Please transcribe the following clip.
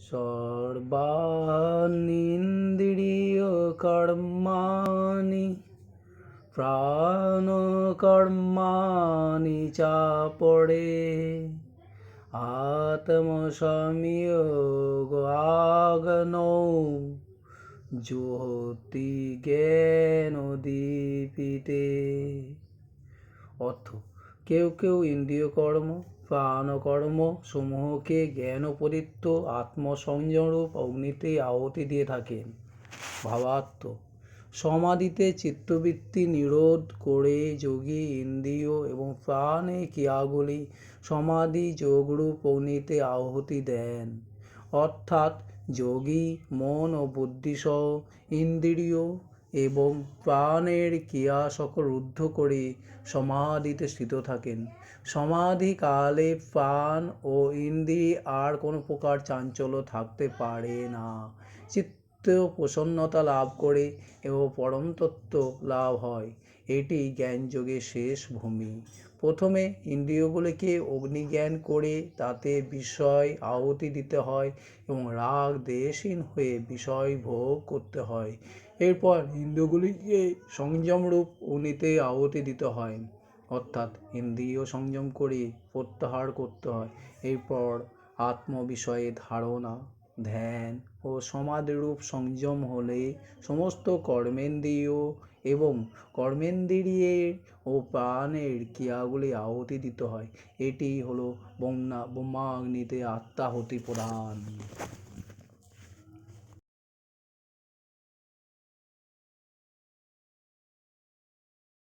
সর্বাণীন্দ্রিয়কর্মাণি প্রাণকর্মাণি চাপড়ে আত্মসংযোগাগ্নৌ জ্যোতি জ্ঞানদীপিতে। অর্থ: কেউ কেউ ইন্দ্রিয় কর্ম প্রাণকর্ম সমূহকে জ্ঞানোপদীপ্ত আত্মসংযমরূপ অগ্নিতে আহুতি দিয়ে থাকেন। ভাবার্থ: সমাধিতে চিত্তবৃত্তি নিরোধ করে যোগী ইন্দ্রিয় এবং প্রাণের ক্রিয়াগুলি সমাধি যোগরূপ অগ্নিতে আহুতি দেন। অর্থাৎ যোগী মন ও বুদ্ধিসহ ইন্দ্রিয় এবং প্রাণের ক্রিয়া সকল রুদ্ধ করে সমাধিতে স্থিত থাকেন। সমাধিকালে প্রাণ ও ইন্দ্রিয় আর কোনো প্রকার চাঞ্চল্য থাকতে পারে না। চিত্ত প্রসন্নতা লাভ করে এবং পরম তত্ত্ব লাভ হয়। এটি জ্ঞানযোগের শেষ ভূমি। প্রথমে ইন্দ্রিয়গুলিকে অগ্নিজ্ঞান করে তাতে বিষয় আহুতি দিতে হয় এবং রাগ দ্বেষহীন হয়ে বিষয় ভোগ করতে হয়। এরপর ইন্দ্রিয়গুলিকে সংযমরূপ অগ্নিতে আহুতি দিতে হয়, অর্থাৎ ইন্দ্রিয় সংযম করে প্রত্যাহার করতে হয়। এরপর আত্মবিষয়ে ধারণা, ধ্যান ও সমাধিরূপ সংযম হলে সমস্ত কর্মেন্দ্রিয় এবং কর্মেন্দ্রিয়ের ও প্রাণের ক্রিয়াগুলি আহুতি দিতে হয়। এটি হলো ব্রহ্মাগ্নিতে আত্মাহুতি প্রদান।